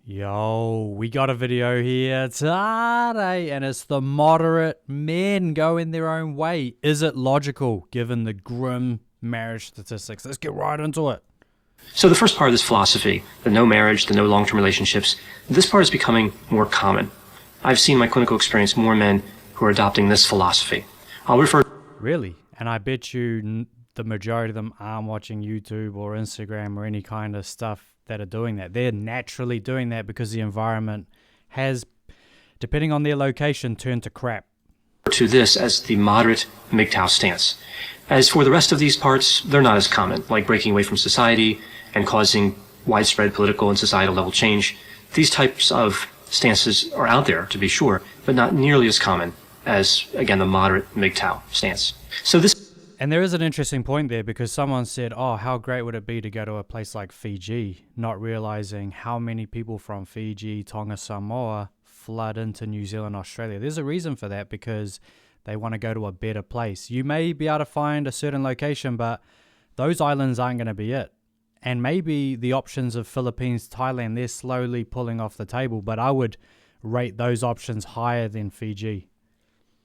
Yo, we got a video here today, and it's the moderate men going their own way. Is it logical given the grim marriage statistics? Let's get right into it. So the first part of this philosophy, the no marriage, the no long-term relationships, this part is becoming more common. I've seen in my clinical experience more men who are adopting this philosophy. I'll refer... Really? And I bet you the majority of them aren't watching YouTube or Instagram or any kind of stuff that are doing that. They're naturally doing that because the environment has, depending on their location, turned to crap. To this as the moderate MGTOW stance. As for the rest of these parts, they're not as common, like breaking away from society and causing widespread political and societal level change. These types of stances are out there, to be sure, but not nearly as common as, again, the moderate MGTOW stance. So this... And there is an interesting point there because someone said, oh, how great would it be to go to a place like Fiji, not realizing how many people from Fiji, Tonga, Samoa flood into New Zealand, Australia. There's a reason for that because they want to go to a better place. You may be able to find a certain location, but those islands aren't going to be it. And maybe the options of Philippines, Thailand, they're slowly pulling off the table, but I would rate those options higher than Fiji.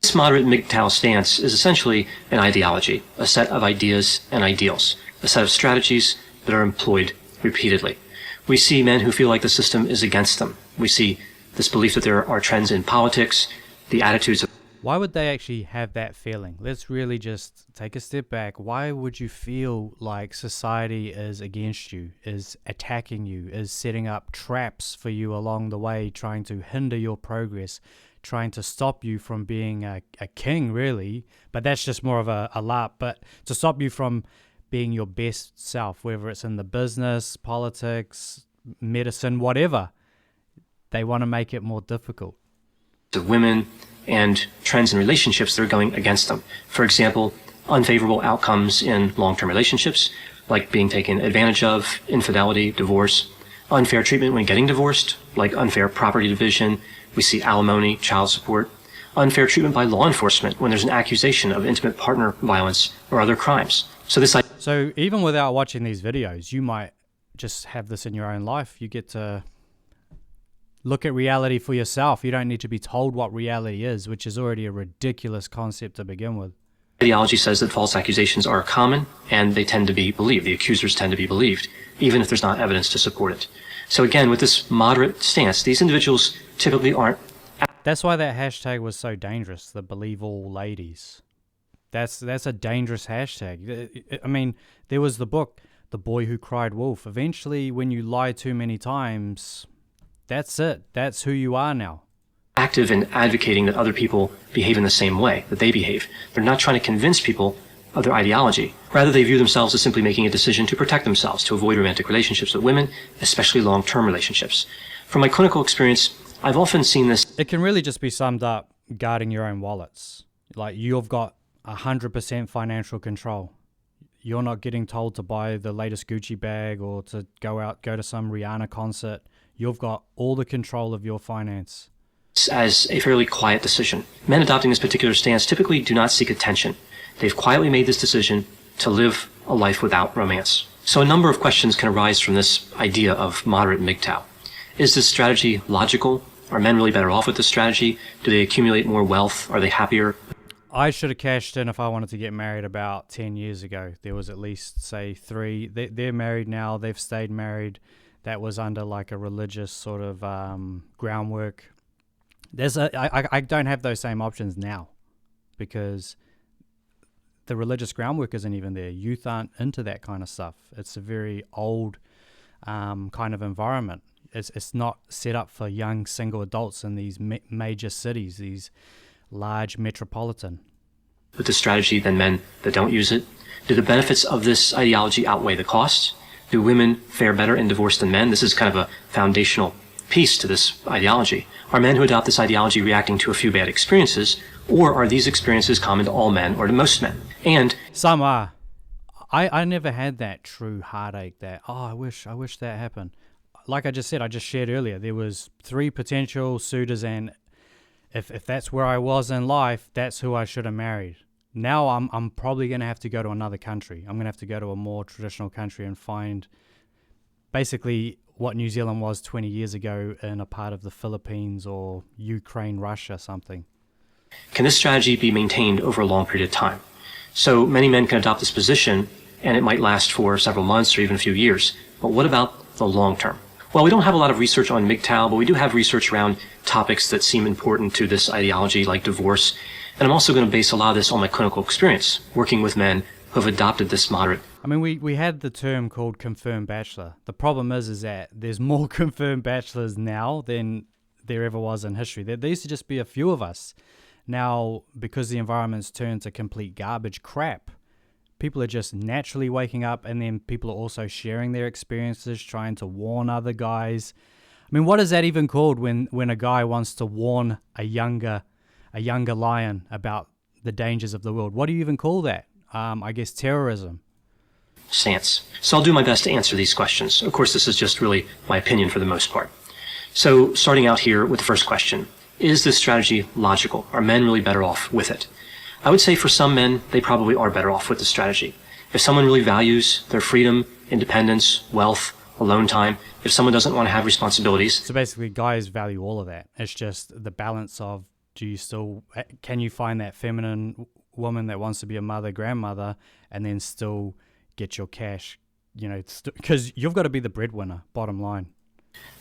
This moderate MGTOW stance is essentially an ideology, a set of ideas and ideals, a set of strategies that are employed repeatedly. We see men who feel like the system is against them. We see this belief that there are trends in politics, the attitudes of... Why would they actually have that feeling? Let's really just take a step back. Why would you feel like society is against you, is attacking you, is setting up traps for you along the way, trying to hinder your progress, trying to stop you from being a king, really? But that's just more of a LARP. But to stop you from being your best self, whether it's in the business, politics, medicine, whatever, they want to make it more difficult. Of women and trends in relationships that are going against them. For example, unfavorable outcomes in long-term relationships, like being taken advantage of, infidelity, divorce, unfair treatment when getting divorced, like unfair property division. We see alimony, child support, unfair treatment by law enforcement when there's an accusation of intimate partner violence or other crimes. So even without watching these videos, you might just have this in your own life. You get to look at reality for yourself. You don't need to be told what reality is, which is already a ridiculous concept to begin with. Ideology says that false accusations are common and they tend to be believed. The accusers tend to be believed, even if there's not evidence to support it. So again, with this moderate stance, these individuals typically aren't... That's why that hashtag was so dangerous, the believe all ladies. That's a dangerous hashtag. I mean, there was the book, The Boy Who Cried Wolf. Eventually, when you lie too many times, that's it. That's who you are now. Active in advocating that other people behave in the same way that they behave. They're not trying to convince people of their ideology. Rather, they view themselves as simply making a decision to protect themselves, to avoid romantic relationships with women, especially long-term relationships. From my clinical experience, I've often seen this... It can really just be summed up guarding your own wallets. Like, you've got 100% financial control. You're not getting told to buy the latest Gucci bag or to go to some Rihanna concert. You've got all the control of your finance. As a fairly quiet decision. Men adopting this particular stance typically do not seek attention. They've quietly made this decision to live a life without romance. So a number of questions can arise from this idea of moderate MGTOW. Is this strategy logical? Are men really better off with this strategy? Do they accumulate more wealth? Are they happier? I should have cashed in if I wanted to get married about 10 years ago. There was at least, say, 3. They're married now. They've stayed married. That was under like a religious sort of groundwork. I don't have those same options now because the religious groundwork isn't even there. Youth aren't into that kind of stuff. It's a very old kind of environment. It's not set up for young single adults in these major cities, these large metropolitan. With this strategy than men that don't use it? Do the benefits of this ideology outweigh the costs? Do women fare better in divorce than men? This is kind of a foundational piece to this ideology. Are men who adopt this ideology reacting to a few bad experiences, or are these experiences common to all men or to most men? And some are. I never had that true heartache that, oh, I wish that happened. Like I just said, I just shared earlier, there was 3 potential suitors, and if that's where I was in life, that's who I should have married. Now I'm probably going to have to go to another country. I'm going to have to go to a more traditional country and find basically what New Zealand was 20 years ago in a part of the Philippines or Ukraine, Russia, something. Can this strategy be maintained over a long period of time? So many men can adopt this position, and it might last for several months or even a few years. But what about the long term? Well, we don't have a lot of research on MGTOW, but we do have research around topics that seem important to this ideology, like divorce. And I'm also going to base a lot of this on my clinical experience, working with men who have adopted this moderate. I mean, we had the term called confirmed bachelor. The problem is that there's more confirmed bachelors now than there ever was in history. There used to just be a few of us. Now, because the environment's turned to complete garbage crap, people are just naturally waking up, and then people are also sharing their experiences, trying to warn other guys. I mean, what is that even called when a guy wants to warn a younger lion about the dangers of the world? What do you even call that? I guess terrorism. Stance. So I'll do my best to answer these questions. Of course, this is just really my opinion for the most part. So starting out here with the first question, is this strategy logical? Are men really better off with it? I would say for some men, they probably are better off with the strategy. If someone really values their freedom, independence, wealth, alone time, if someone doesn't want to have responsibilities. So basically, guys value all of that. It's just the balance of, can you find that feminine woman that wants to be a mother, grandmother, and then still get your cash, because you've got to be the breadwinner, bottom line.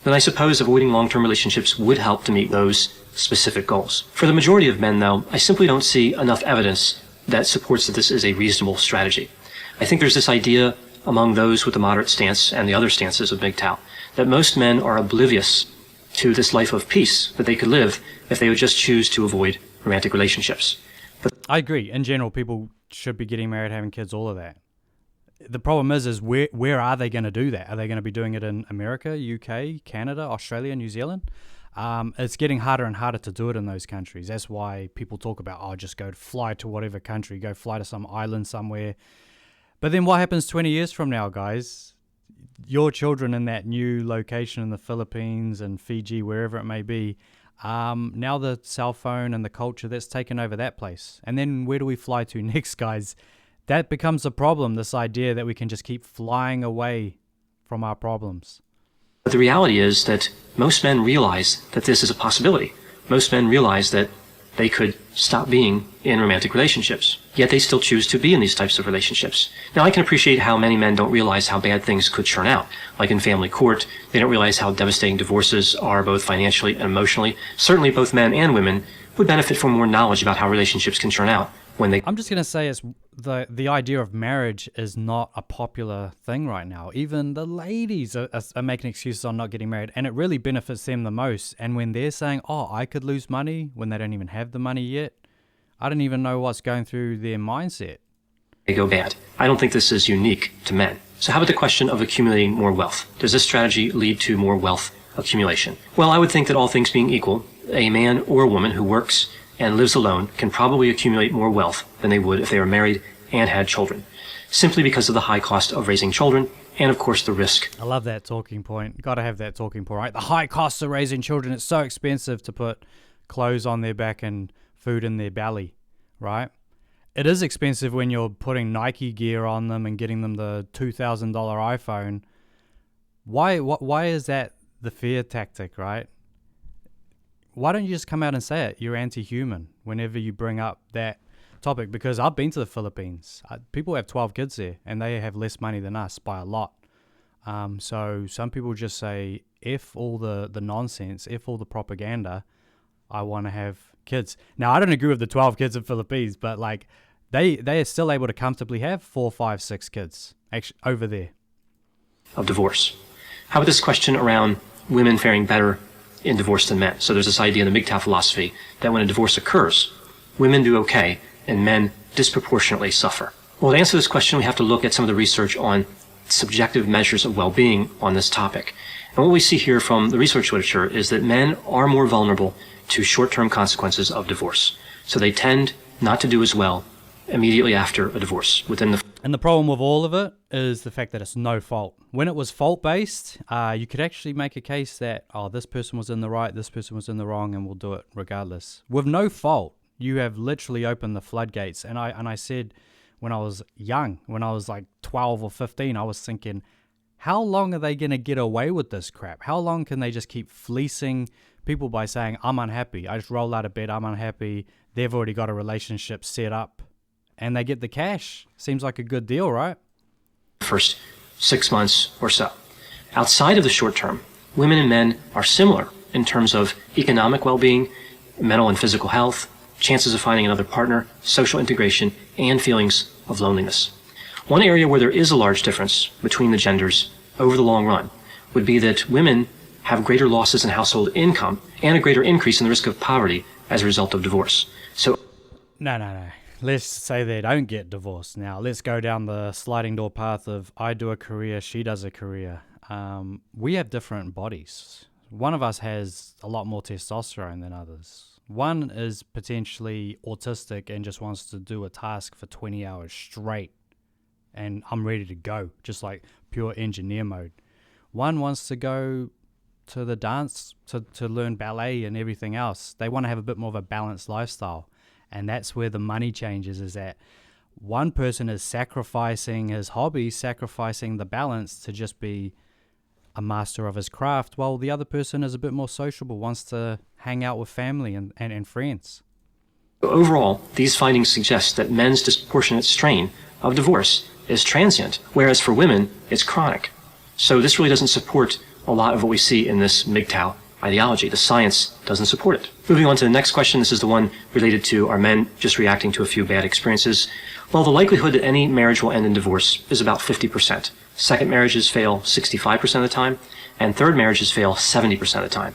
Then I suppose avoiding long-term relationships would help to meet those specific goals. For the majority of men, though, I simply don't see enough evidence that supports that this is a reasonable strategy. I think there's this idea among those with the moderate stance and the other stances of MGTOW that most men are oblivious to this life of peace that they could live if they would just choose to avoid romantic relationships. But I agree. In general, people should be getting married, having kids, all of that. The problem is where are they going to do that? Are they going to be doing it in America, UK, Canada, Australia, New Zealand? It's getting harder and harder to do it in those countries. That's why people talk about, just fly to whatever country, go fly to some island somewhere. But then what happens 20 years from now, guys? Your children in that new location in the Philippines and Fiji, wherever it may be, now the cell phone and the culture that's taken over that place. And then where do we fly to next, guys? That becomes a problem, this idea that we can just keep flying away from our problems. But the reality is that most men realize that this is a possibility. Most men realize that they could stop being in romantic relationships, yet they still choose to be in these types of relationships. Now, I can appreciate how many men don't realize how bad things could turn out. Like in family court, they don't realize how devastating divorces are both financially and emotionally. Certainly both men and women would benefit from more knowledge about how relationships can turn out. I'm just going to say the idea of marriage is not a popular thing right now. Even the ladies are making excuses on not getting married, and it really benefits them the most. And when they're saying, I could lose money when they don't even have the money yet, I don't even know what's going through their mindset. They go bad. I don't think this is unique to men. So how about the question of accumulating more wealth? Does this strategy lead to more wealth accumulation? Well, I would think that all things being equal, a man or a woman who works and lives alone can probably accumulate more wealth than they would if they were married and had children, simply because of the high cost of raising children and, of course, the risk. I love that talking point. Got to have that talking point, right? The high cost of raising children. It's so expensive to put clothes on their back and food in their belly, right? It is expensive when you're putting Nike gear on them and getting them the $2,000 iPhone. Why is that the fear tactic, right? Why don't you just come out and say it? You're anti-human whenever you bring up that topic, because I've been to the Philippines. People have 12 kids there, and they have less money than us by a lot. So some people just say, F all the nonsense, F all the propaganda, I want to have kids. Now, I don't agree with the 12 kids in the Philippines, but they are still able to comfortably have 4, 5, 6 kids actually over there. Of divorce. How about this question around women faring better in divorce than men? So there's this idea in the MGTOW philosophy that when a divorce occurs, women do okay and men disproportionately suffer. Well, to answer this question, we have to look at some of the research on subjective measures of well-being on this topic. And what we see here from the research literature is that men are more vulnerable to short-term consequences of divorce. So they tend not to do as well immediately after a divorce. And the problem with all of it is the fact that it's no fault. When it was fault-based, you could actually make a case that, this person was in the right, this person was in the wrong, and we'll do it regardless. With no fault, you have literally opened the floodgates. And I said when I was young, when I was like 12 or 15, I was thinking, How long are they going to get away with this crap? How long can they just keep fleecing people by saying, I'm unhappy. I just roll out of bed. I'm unhappy. They've already got a relationship set up and they get the cash. Seems like a good deal, right? First 6 months or so. Outside of the short term, women and men are similar in terms of economic well-being, mental and physical health, chances of finding another partner, social integration, and feelings of loneliness. One area where there is a large difference between the genders over the long run would be that women have greater losses in household income and a greater increase in the risk of poverty as a result of divorce. So, No. Let's say they don't get divorced. Now, let's go down the sliding door path of I do a career, she does a career. We have different bodies. One of us has a lot more testosterone than others. One is potentially autistic and just wants to do a task for 20 hours straight. And I'm ready to go, just like pure engineer mode. One wants to go to the dance, to learn ballet and everything else. They want to have a bit more of a balanced lifestyle. And that's where the money changes, is that one person is sacrificing his hobby, sacrificing the balance to just be a master of his craft, while the other person is a bit more sociable, wants to hang out with family and friends. Overall, these findings suggest that men's disproportionate strain of divorce is transient, whereas for women, it's chronic. So this really doesn't support a lot of what we see in this MGTOW ideology. The science doesn't support it. Moving on to the next question, this is the one related to are men just reacting to a few bad experiences? Well, the likelihood that any marriage will end in divorce is about 50%. Second marriages fail 65% of the time, and third marriages fail 70% of the time.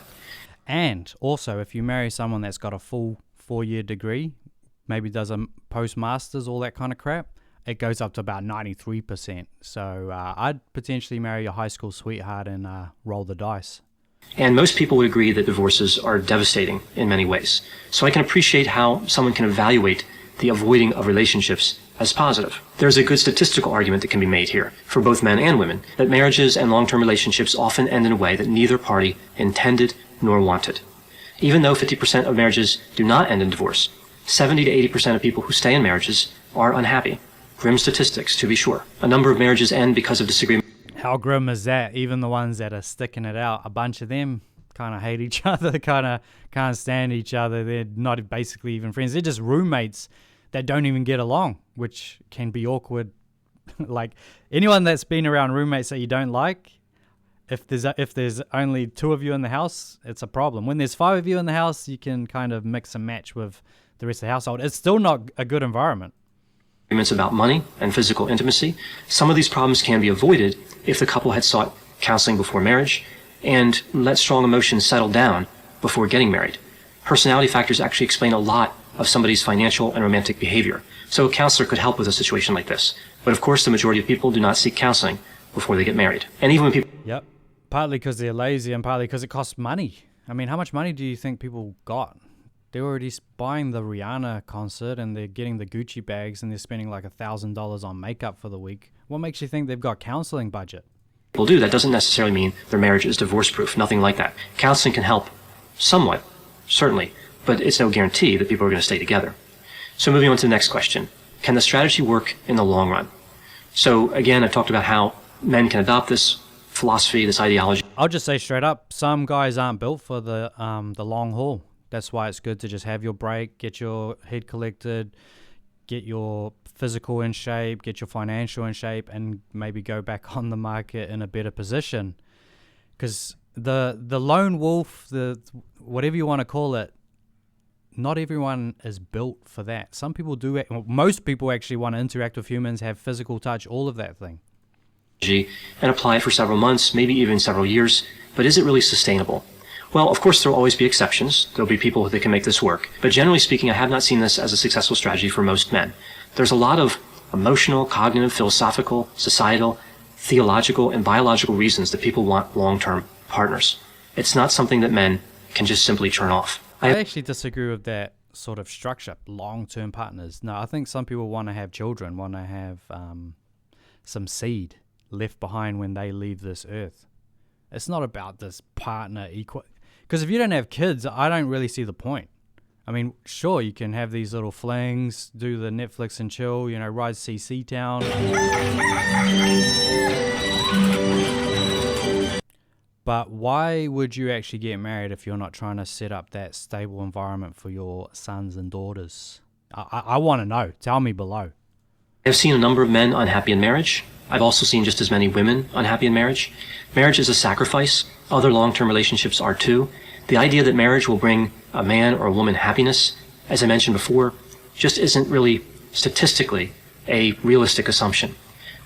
And also, if you marry someone that's got a full 4-year degree, maybe does a postmasters, all that kind of crap, it goes up to about 93%. So I'd potentially marry a high school sweetheart and roll the dice. And most people would agree that divorces are devastating in many ways. So I can appreciate how someone can evaluate the avoiding of relationships as positive. There's a good statistical argument that can be made here for both men and women that marriages and long-term relationships often end in a way that neither party intended nor wanted. Even though 50% of marriages do not end in divorce, 70 to 80% of people who stay in marriages are unhappy. Grim statistics, to be sure. A number of marriages end because of disagreement. How grim is that? Even the ones that are sticking it out, a bunch of them kind of hate each other, kind of can't stand each other. They're not basically even friends. They're just roommates that don't even get along, which can be awkward. Like anyone that's been around roommates that you don't like, if there's only 2 of you in the house, it's a problem. When there's 5 of you in the house, you can kind of mix and match with the rest of the household. It's still not a good environment. Agreements about money and physical intimacy. Some of these problems can be avoided if the couple had sought counseling before marriage and let strong emotions settle down before getting married. Personality factors actually explain a lot of somebody's financial and romantic behavior. So a counselor could help with a situation like this. But of course, the majority of people do not seek counseling before they get married. And even when people... Yep. Partly because they're lazy and partly because it costs money. I mean, how much money do you think people got? They're already buying the Rihanna concert and they're getting the Gucci bags and they're spending like $1,000 on makeup for the week. What makes you think they've got counseling budget? People do. That doesn't necessarily mean their marriage is divorce-proof. Nothing like that. Counseling can help somewhat, certainly, but it's no guarantee that people are going to stay together. So moving on to the next question. Can the strategy work in the long run? So again, I've talked about how men can adopt this philosophy, this ideology. I'll just say straight up, some guys aren't built for the long haul. That's why it's good to just have your break, get your head collected, get your physical in shape, get your financial in shape, and maybe go back on the market in a better position. Because the lone wolf, the whatever you want to call it, not everyone is built for that. Some people do. Most people actually want to interact with humans, have physical touch, all of that thing. And apply it for several months, maybe even several years. But is it really sustainable? Well, of course, there will always be exceptions. There'll be people that can make this work. But generally speaking, I have not seen this as a successful strategy for most men. There's a lot of emotional, cognitive, philosophical, societal, theological, and biological reasons that people want long-term partners. It's not something that men can just simply turn off. I actually disagree with that sort of structure, long-term partners. No, I think some people want to have children, want to have some seed left behind when they leave this earth. It's not about this partner equal. Because if you don't have kids, I don't really see the point. I mean, sure, you can have these little flings, do the Netflix and chill, ride CC Town. But why would you actually get married if you're not trying to set up that stable environment for your sons and daughters? I want to know. Tell me below. I've seen a number of men unhappy in marriage. I've also seen just as many women unhappy in marriage. Marriage is a sacrifice. Other long-term relationships are too. The idea that marriage will bring a man or a woman happiness, as I mentioned before, just isn't really statistically a realistic assumption.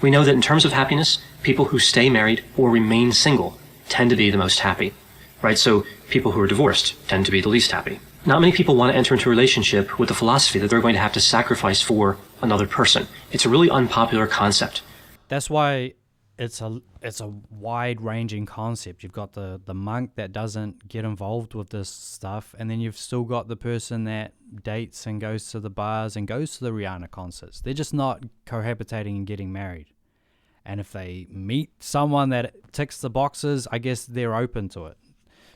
We know that in terms of happiness, people who stay married or remain single tend to be the most happy, right? So people who are divorced tend to be the least happy. Not many people want to enter into a relationship with the philosophy that they're going to have to sacrifice for another person. It's a really unpopular concept. That's why it's a wide-ranging concept. You've got the monk that doesn't get involved with this stuff, and then you've still got the person that dates and goes to the bars and goes to the Rihanna concerts. They're just not cohabitating and getting married. And if they meet someone that ticks the boxes, I guess they're open to it.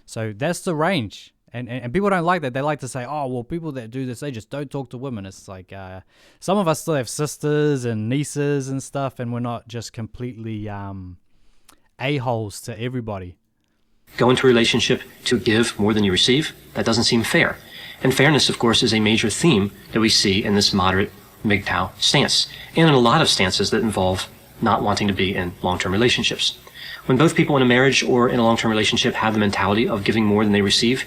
So that's the range. And people don't like that. They like to say, oh, well, people that do this, they just don't talk to women. It's like some of us still have sisters and nieces and stuff, and we're not just completely a-holes to everybody. Go into a relationship to give more than you receive? That doesn't seem fair. And fairness, of course, is a major theme that we see in this moderate MGTOW stance, and in a lot of stances that involve not wanting to be in long-term relationships. When both people in a marriage or in a long-term relationship have the mentality of giving more than they receive,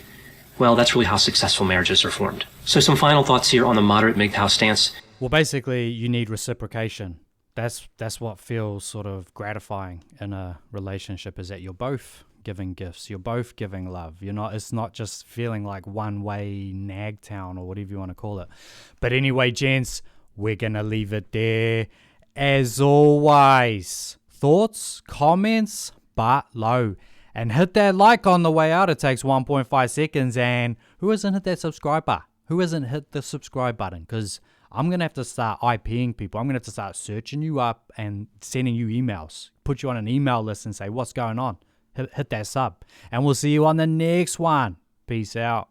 well, that's really how successful marriages are formed. So some final thoughts here on the moderate MGTOW stance. Well, basically, you need reciprocation. That's what feels sort of gratifying in a relationship, is that you're both giving gifts. You're both giving love. It's not just feeling like one-way nagtown or whatever you want to call it. But anyway, gents, we're going to leave it there. As always, thoughts, comments, below. And hit that like on the way out. It takes 1.5 seconds. And who hasn't hit that subscribe button? Who hasn't hit the subscribe button? Because I'm going to have to start IPing people. I'm going to have to start searching you up and sending you emails. Put you on an email list and say, what's going on? Hit that sub. And we'll see you on the next one. Peace out.